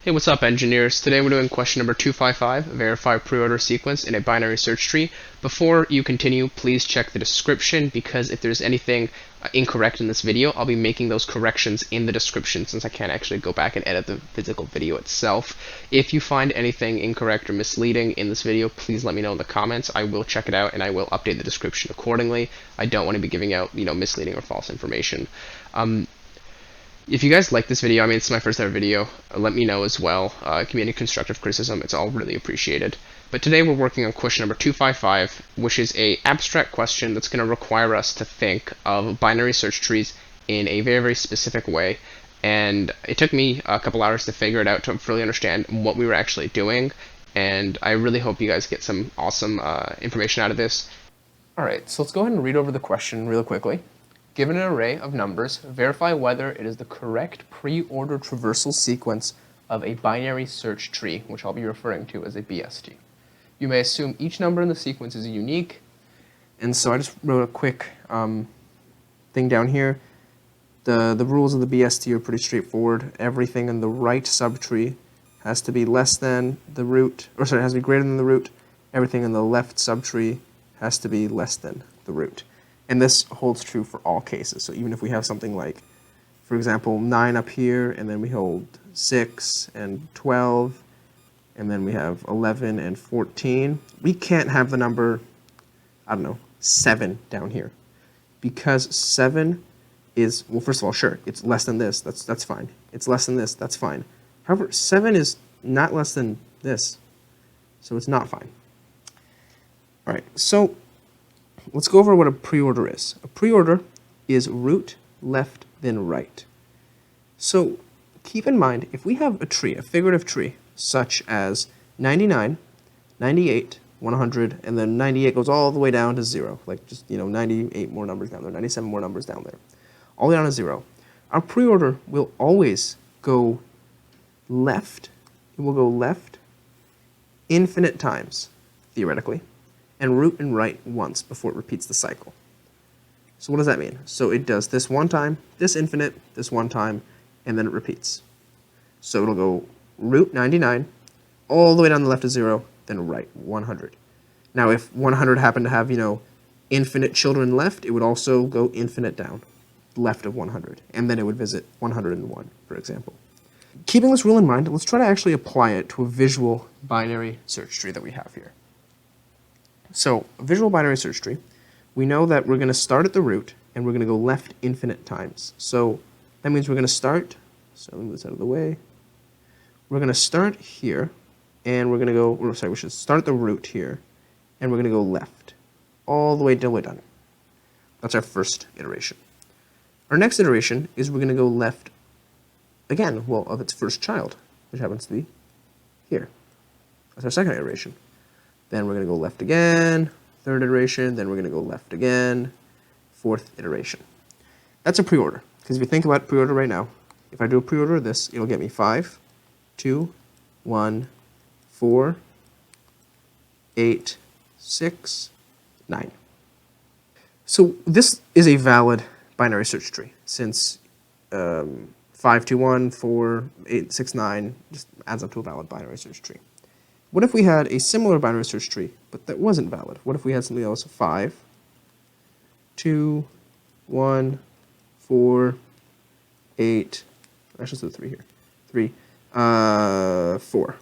Hey, what's up, engineers? Today we're doing question number 255, verify preorder sequence in a binary search tree. Before you continue, please check the description, because if there's anything incorrect in this video, I'll be making those corrections in the description, since I can't actually go back and edit the physical video itself. If you find anything incorrect or misleading in this video, please let me know in the comments. I will check it out and I will update the description accordingly. I don't want to be giving out, misleading or false information. If you guys like this video, it's my first ever video, let me know as well. It can be any constructive criticism, it's all really appreciated. But today we're working on question number 255, which is a abstract question that's going to require us to think of binary search trees in a very, very specific way. And it took me a couple hours to figure it out, to really understand what we were actually doing. And I really hope you guys get some awesome information out of this. Alright, so let's go ahead and read over the question real quickly. Given an array of numbers, verify whether it is the correct pre-order traversal sequence of a binary search tree, which I'll be referring to as a BST. You may assume each number in the sequence is unique, and so I just wrote a quick thing down here. The rules of the BST are pretty straightforward. Everything in the right subtree has to be less than the root, has to be greater than the root. Everything in the left subtree has to be less than the root. And this holds true for all cases. So even if we have something like, for example, 9 up here, and then we hold 6 and 12, and then we have 11 and 14, we can't have the number, 7 down here. Because 7 is, well, first of all, sure, it's less than this, that's fine. It's less than this, that's fine. However, 7 is not less than this, so it's not fine. All right, so let's go over what a preorder is. A preorder is root, left, then right. So keep in mind, if we have a tree, a figurative tree, such as 99, 98, 100, and then 98 goes all the way down to 0, like just, 98 more numbers down there, 97 more numbers down there, all the way down to 0. Our preorder will always go left. It will go left infinite times, theoretically, and root and right once before it repeats the cycle. So what does that mean? So it does this one time, this infinite, this one time, and then it repeats. So it'll go root 99, all the way down the left to 0, then right 100. Now if 100 happened to have, infinite children left, it would also go infinite down, left of 100, and then it would visit 101, for example. Keeping this rule in mind, let's try to actually apply it to a visual binary search tree that we have here. So, a visual binary search tree, we know that we're going to start at the root, and we're going to go left infinite times. So, that means we're going to start, so let me move this out of the way. We're going to start here, and we're going to go, we should start at the root here, and we're going to go left, all the way till we're done. That's our first iteration. Our next iteration is we're going to go left again, well, of its first child, which happens to be here. That's our second iteration. Then we're going to go left again, third iteration, then we're going to go left again, fourth iteration. That's a preorder, because if you think about preorder right now, if I do a preorder of this, it'll get me 5, 2, 1, 4, 8, 6, 9. So this is a valid binary search tree, since 5, 2, 1, 4, 8, 6, 9 just adds up to a valid binary search tree. What if we had a similar binary search tree, but that wasn't valid? What if we had something else? 5, 2, 1, 4, 8, actually let's do 3 here. 3, 4,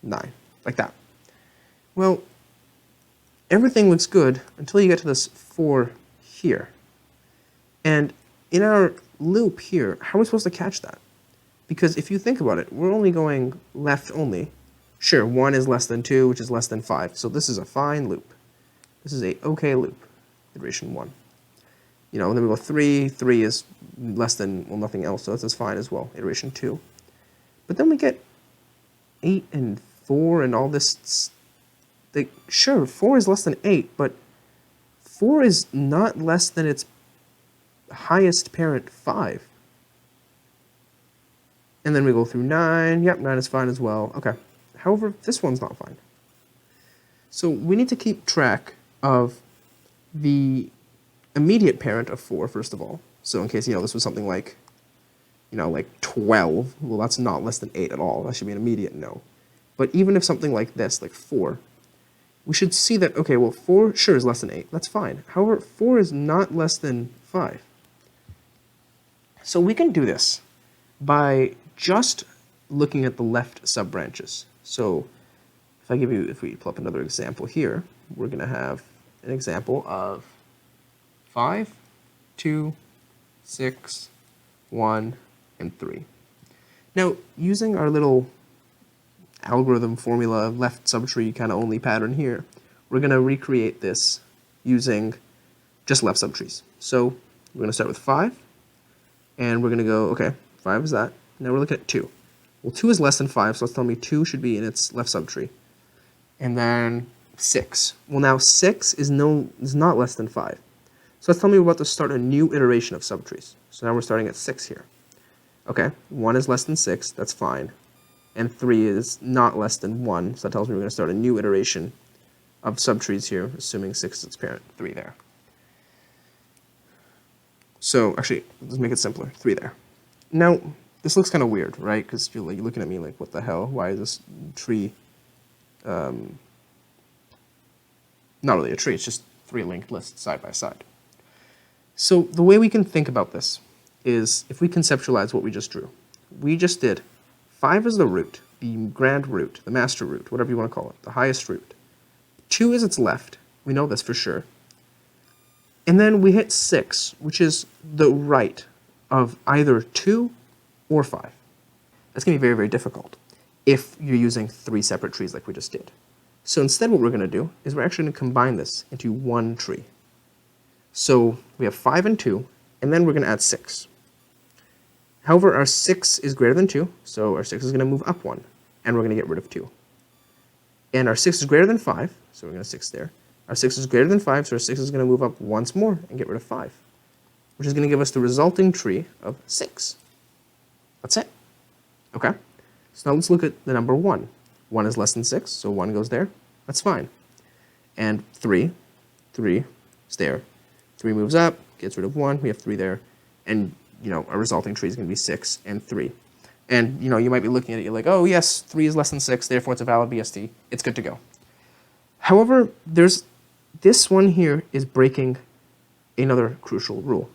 9, like that. Well, everything looks good until you get to this 4 here. And in our loop here, how are we supposed to catch that? Because if you think about it, we're only going left only. Sure, 1 is less than 2, which is less than 5. So this is a fine loop. This is a okay loop, iteration 1. And then we go 3. 3 is less than, well, nothing else, so that's fine as well, iteration 2. But then we get 8 and 4 and all this. Sure, 4 is less than 8, but 4 is not less than its highest parent, 5. And then we go through 9. Yep, 9 is fine as well. Okay. However, this one's not fine. So we need to keep track of the immediate parent of 4, first of all. So in case, this was something like like 12, well, that's not less than 8 at all. That should be an immediate no. But even if something like this, like 4, we should see that, okay, well, 4 sure is less than 8. That's fine. However, 4 is not less than 5. So we can do this by just looking at the left subbranches. So if we pull up another example here, we're going to have an example of 5, 2, 6, 1, and 3. Now, using our little algorithm formula left subtree kind of only pattern here, we're going to recreate this using just left subtrees. So we're going to start with 5, and we're going to go, okay, 5 is that. Now we're looking at 2. Well, 2 is less than 5, so that's telling me 2 should be in its left subtree. And then 6. Well, now 6 is not less than 5. So that's telling me we're about to start a new iteration of subtrees. So now we're starting at 6 here. Okay, 1 is less than 6, that's fine. And 3 is not less than 1, so that tells me we're going to start a new iteration of subtrees here, assuming 6 is its parent, 3 there. So, actually, let's make it simpler, 3 there. Now, this looks kind of weird, right? Because you're looking at me like, what the hell? Why is this tree not really a tree, it's just 3 linked lists side by side. So the way we can think about this is if we conceptualize what we just drew. We just did 5 is the root, the grand root, the master root, whatever you want to call it, the highest root. 2 is its left, we know this for sure. And then we hit 6, which is the right of either 2 or 5. That's going to be very, very difficult if you're using 3 separate trees like we just did. So instead what we're going to do is we're actually going to combine this into one tree. So we have 5 and 2, and then we're going to add 6. However, our 6 is greater than 2, so our 6 is going to move up 1, and we're going to get rid of 2. And our 6 is greater than 5, so we're going to 6 there. Our 6 is greater than 5, so our 6 is going to move up once more and get rid of 5, which is going to give us the resulting tree of 6. That's it. Okay? So now let's look at the number 1. 1 is less than 6, so 1 goes there. That's fine. And 3 is there. 3 moves up, gets rid of 1, we have 3 there, and our resulting tree is going to be 6 and 3. And you might be looking at it, you're like, oh yes, 3 is less than 6, therefore it's a valid BST. It's good to go. However, this one here is breaking another crucial rule,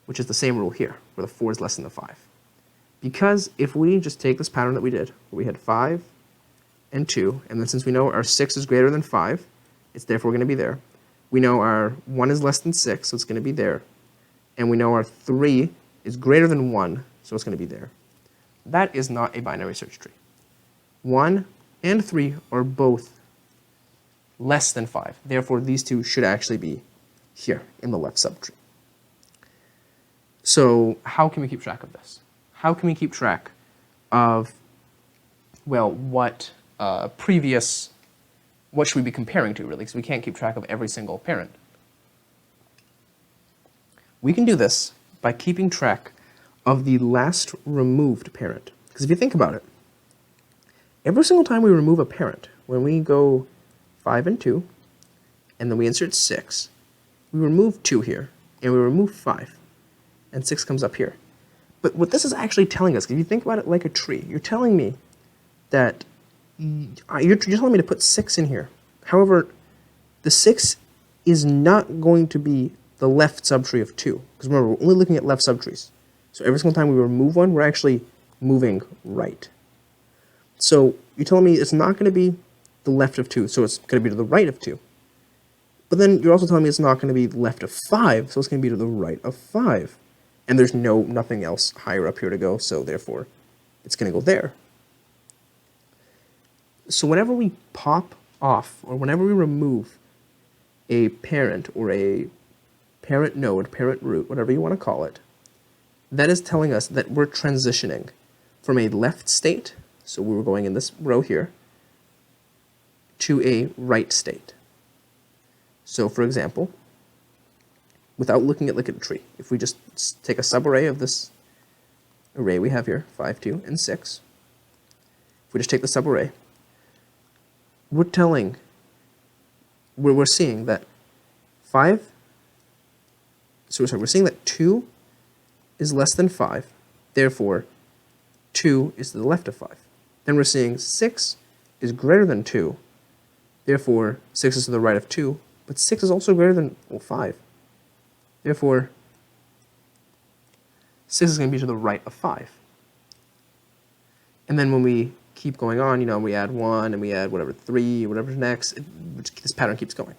which is the same rule here, where the 4 is less than the 5. Because if we just take this pattern that we did, where we had 5 and 2, and then since we know our 6 is greater than 5, it's therefore going to be there. We know our 1 is less than 6, so it's going to be there. And we know our 3 is greater than 1, so it's going to be there. That is not a binary search tree. 1 and 3 are both less than 5. Therefore, these two should actually be here in the left subtree. So how can we keep track of this? How can we keep track of, well, what should we be comparing to, really? Because we can't keep track of every single parent. We can do this by keeping track of the last removed parent. Because if you think about it, every single time we remove a parent, when we go 5 and 2, and then we insert 6, we remove 2 here, and we remove 5, and 6 comes up here. But what this is actually telling us, if you think about it like a tree, you're telling me that you're telling me to put 6 in here. However, the 6 is not going to be the left subtree of 2. Because remember, we're only looking at left subtrees. So every single time we remove one, we're actually moving right. So you're telling me it's not going to be the left of 2, so it's going to be to the right of 2. But then you're also telling me it's not going to be left of 5, so it's going to be to the right of 5. And there's nothing else higher up here to go, so therefore it's going to go there. So whenever we pop off, or whenever we remove a parent or a parent node, parent root, whatever you want to call it, that is telling us that we're transitioning from a left state, so we were going in this row here, to a right state. So for example, without looking at a tree, if we just take a subarray of this array we have here, 5, 2, and 6, if we just take the subarray, we're seeing that we're seeing that 2 is less than 5, Therefore, 2 is to the left of 5. Then we're seeing 6 is greater than 2. Therefore, 6 is to the right of 2. But 6 is also greater than 5. Therefore, 6 is going to be to the right of 5. And then when we keep going on, you know, we add 1 and we add whatever 3, whatever's next, this pattern keeps going.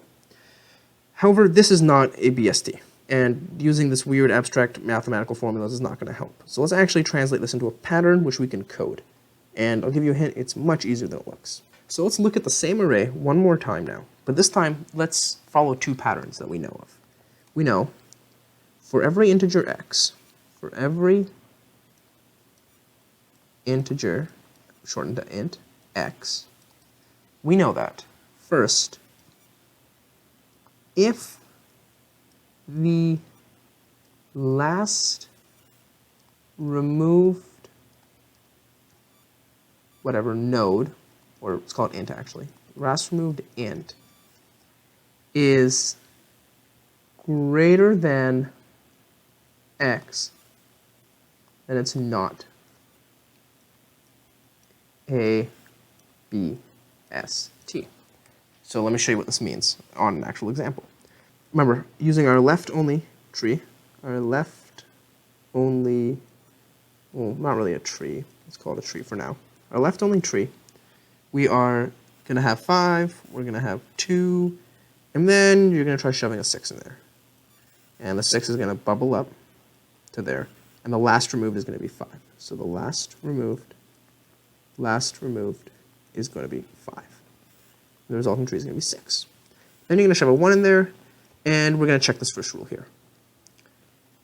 However, this is not a BST, and using this weird abstract mathematical formulas is not going to help. So let's actually translate this into a pattern which we can code. And I'll give you a hint, it's much easier than it looks. So let's look at the same array one more time now. But this time, let's follow two patterns that we know of. We know for every integer x, for every integer, shortened to int, x, we know that, first, if the last removed whatever node, or let's call it int actually, last removed int is greater than x, then it's not a BST. So let me show you what this means on an actual example. Remember, using our left-only tree, our left-only, well, not really a tree, let's call it a tree for now. Our left-only tree, we are going to have 5, we're going to have 2, and then you're going to try shoving a 6 in there. And the 6 is going to bubble up to there, and the last removed is going to be 5. So the last removed is going to be 5. The resulting tree is going to be 6. Then you're going to shove a 1 in there, and we're going to check this first rule here.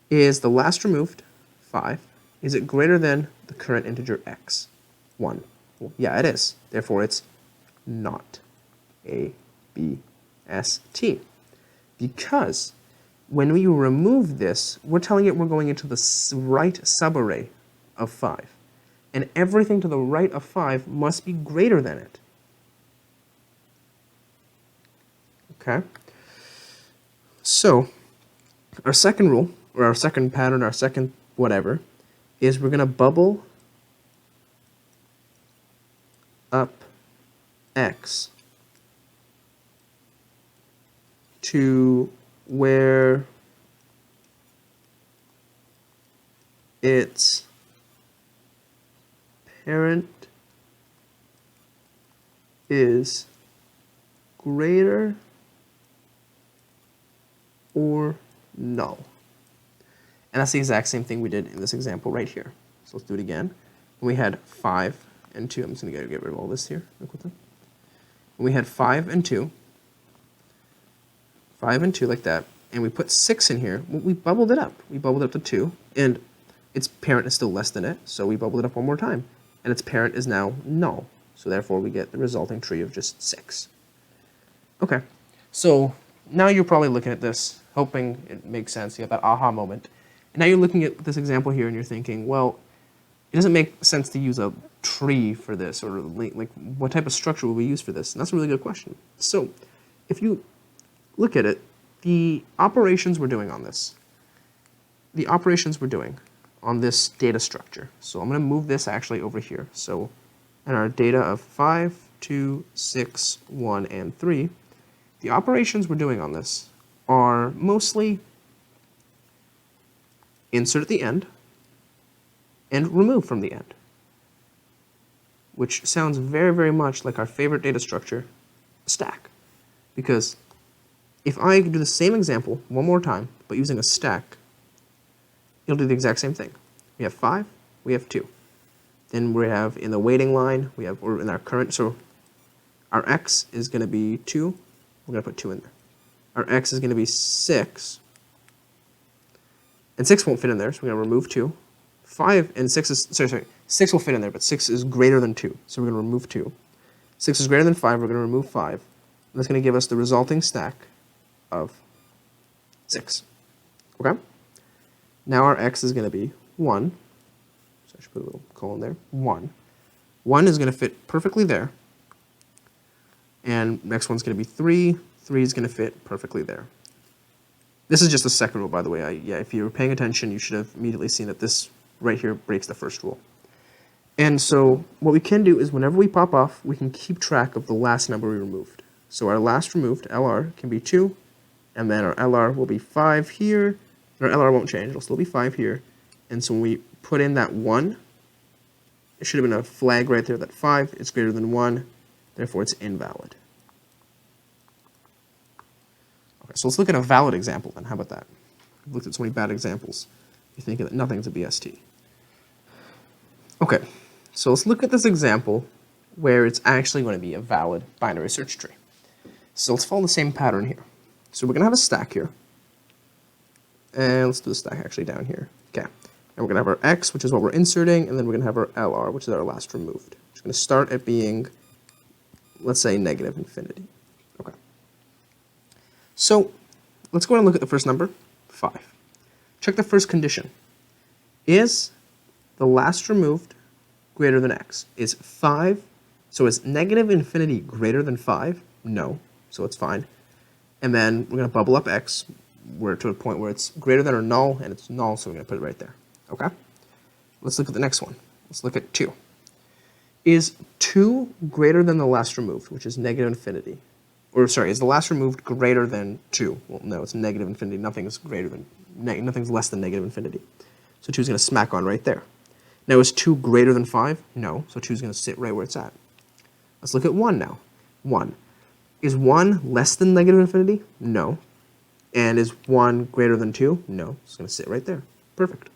Is the last removed 5, is it greater than the current integer x? 1. Well, yeah, it is. Therefore, it's not a BST. Because when we remove this, we're telling it we're going into the right subarray of 5. And everything to the right of 5 must be greater than it. Okay? So, our second rule, or our second pattern, our second whatever, is we're going to bubble up x to where its parent is greater or null. And that's the exact same thing we did in this example right here. So let's do it again. We had 5 and 2. I'm just going to get rid of all this here. We had 5 and 2. 5 and 2 like that. And we put 6 in here. We bubbled it up. We bubbled it up to 2. And its parent is still less than it. So we bubbled it up one more time. And its parent is now null. So therefore we get the resulting tree of just 6. Okay. So now you're probably looking at this, hoping it makes sense. You have that aha moment. And now you're looking at this example here and you're thinking, well, it doesn't make sense to use a tree for this, or like what type of structure will we use for this? And that's a really good question. So if you look at it, the operations we're doing on this, data structure. So I'm going to move this actually over here. So in our data of 5, 2, 6, 1, and 3, the operations we're doing on this are mostly insert at the end and remove from the end, which sounds very, very much like our favorite data structure, stack. Because if I do the same example one more time, but using a stack, it'll do the exact same thing. We have 5, we have 2. Then we have in the waiting line, or in our current, so our x is going to be 2, we're going to put 2 in there. Our x is going to be 6, and 6 won't fit in there, so we're going to remove 2. 5 and 6 is, sorry, 6 will fit in there, but 6 is greater than 2, so we're going to remove 2. 6 is greater than 5, we're going to remove 5. And that's going to give us the resulting stack of 6. Okay? Now our x is going to be 1. So I should put a little colon there. 1. 1 is going to fit perfectly there. And next one's going to be 3. 3 is going to fit perfectly there. This is just the second rule, by the way. If you were paying attention, you should have immediately seen that this right here breaks the first rule. And so what we can do is whenever we pop off, we can keep track of the last number we removed. So our last removed, LR, can be 2, and then our LR will be 5 here. Our LR won't change, it'll still be 5 here. And so when we put in that 1, it should have been a flag right there that 5 is greater than 1, therefore it's invalid. Okay, so let's look at a valid example then. How about that? We've looked at so many bad examples. You're thinking that nothing's a BST. Okay, so let's look at this example where it's actually going to be a valid binary search tree. So let's follow the same pattern here. So we're going to have a stack here. And let's do the stack actually down here. Okay. And we're going to have our X, which is what we're inserting, and then we're going to have our LR, which is our last removed. It's going to start at being, let's say, negative infinity. Okay. So let's go ahead and look at the first number, 5. Check the first condition. Is the last removed greater than X? Is 5, so is negative infinity greater than 5? No, so it's fine. And then we're going to bubble up X. We're to a point where it's greater than or null, and it's null, so we're going to put it right there. Okay? Let's look at the next one. Let's look at 2. Is 2 greater than the last removed, which is negative infinity? Or, sorry, is the last removed greater than 2? Well, no, it's negative infinity. Nothing's greater than, nothing's less than negative infinity. So 2 is going to smack on right there. Now, is 2 greater than 5? No, so 2 is going to sit right where it's at. Let's look at 1 now. 1. Is 1 less than negative infinity? No. And is 1 greater than 2? No. It's going to sit right there. Perfect.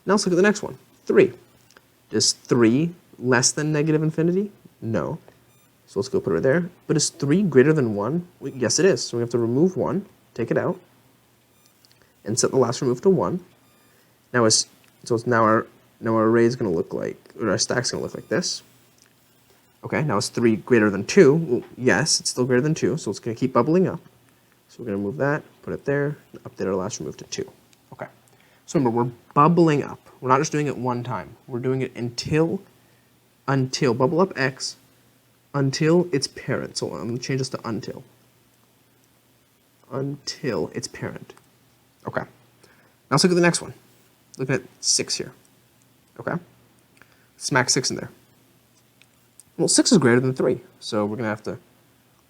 Now let's look at the next one. 3. Is 3 less than negative infinity? No. So let's go put it right there. But is 3 greater than 1? Yes, it is. So we have to remove 1, take it out, and set the last remove to 1. Now our array is going to look like, or our stack is going to look like this. Okay, now is 3 greater than 2? Well, yes, it's still greater than 2, so it's going to keep bubbling up. So we're going to move that, put it there, and update our last remove to 2. Okay. So remember, we're bubbling up. We're not just doing it one time. We're doing it until bubble up X, until its parent. So I'm going to change this to until its parent. Okay. Now let's look at the next one. Look at 6 here. Okay. Smack 6 in there. Well, 6 is greater than 3, so we're going to have to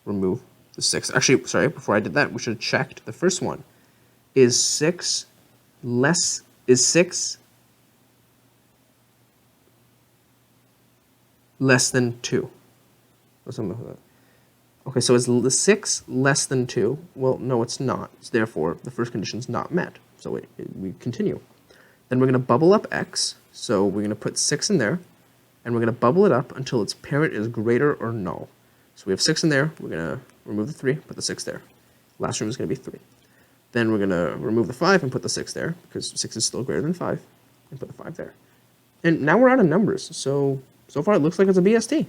remove the 6. Actually, sorry, before I did that, we should have checked the first one. Is 6 less than 2? Okay, so is 6 less than 2? Well, no, it's not. Therefore, the first condition is not met. So we continue. Then we're going to bubble up X, so we're going to put 6 in there, and we're going to bubble it up until its parent is greater or null. So we have 6 in there, we're going to remove the 3, put the 6 there. Last room is going to be 3. Then we're going to remove the 5 and put the 6 there, because 6 is still greater than 5, and put the 5 there. And now we're out of numbers, so far it looks like it's a BST.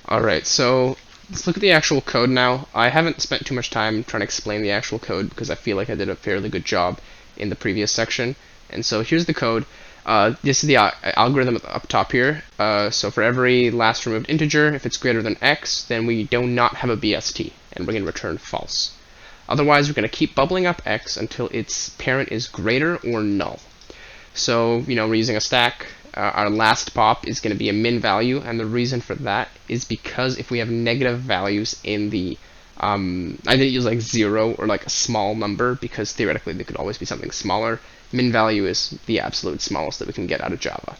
Alright, so let's look at the actual code now. I haven't spent too much time trying to explain the actual code because I feel like I did a fairly good job in the previous section. And so here's the code. This is the algorithm up top here. So for every last removed integer, if it's greater than x, then we do not have a BST, and we're going to return false. Otherwise, we're going to keep bubbling up x until its parent is greater or null. So, we're using a stack. Our last pop is going to be a min value, and the reason for that is because if we have negative values in the I didn't use like 0 or like a small number because theoretically they could always be something smaller. Min value is the absolute smallest that we can get out of Java.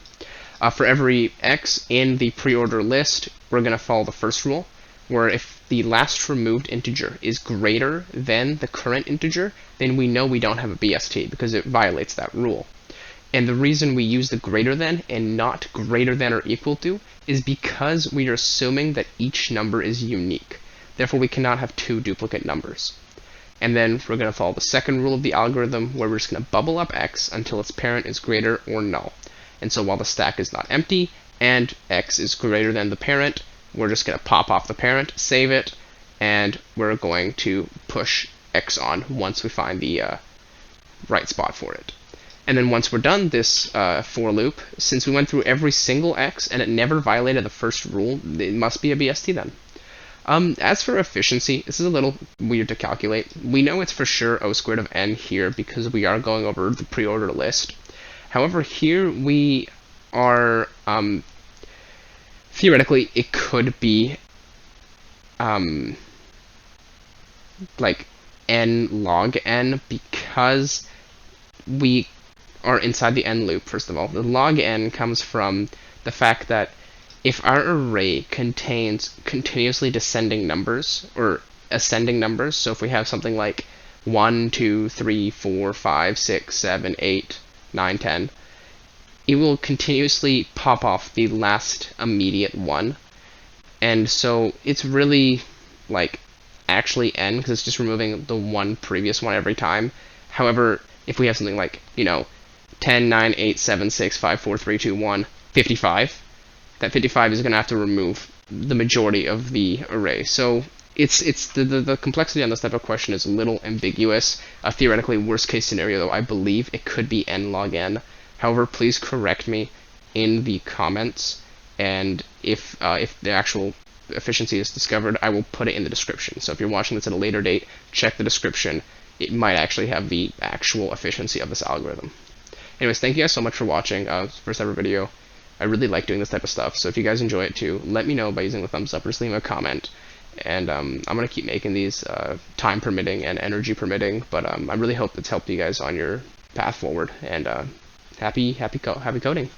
For every x in the preorder list, we're going to follow the first rule, where if the last removed integer is greater than the current integer, then we know we don't have a BST because it violates that rule. And the reason we use the greater than and not greater than or equal to is because we are assuming that each number is unique. Therefore, we cannot have 2 duplicate numbers. And then we're going to follow the second rule of the algorithm, where we're just going to bubble up x until its parent is greater or null. And so while the stack is not empty and x is greater than the parent, we're just going to pop off the parent, save it, and we're going to push x on once we find the right spot for it. And then once we're done this for loop, since we went through every single x and it never violated the first rule, it must be a BST then. As for efficiency, this is a little weird to calculate. We know it's for sure O squared of n here because we are going over the preorder list. However, here we are, theoretically, it could be, like, n log n because we are inside the n loop, first of all. The log n comes from the fact that if our array contains continuously descending numbers, or ascending numbers, so if we have something like 1, 2, 3, 4, 5, 6, 7, 8, 9, 10, it will continuously pop off the last immediate one. And so it's really like actually n because it's just removing the one previous one every time. However, if we have something like, 10, 9, 8, 7, 6, 5, 4, 3, 2, 1, 55, that 55 is going to have to remove the majority of the array. So it's the complexity on this type of question is a little ambiguous. Theoretically, worst case scenario, though, I believe it could be n log n. However, please correct me in the comments, and if the actual efficiency is discovered, I will put it in the description. So if you're watching this at a later date, check the description. It might actually have the actual efficiency of this algorithm. Anyways, thank you guys so much for watching. First ever video. I really like doing this type of stuff, so if you guys enjoy it too, let me know by using the thumbs up or just leave a comment. And I'm going to keep making these time permitting and energy permitting, but I really hope it's helped you guys on your path forward. And happy coding.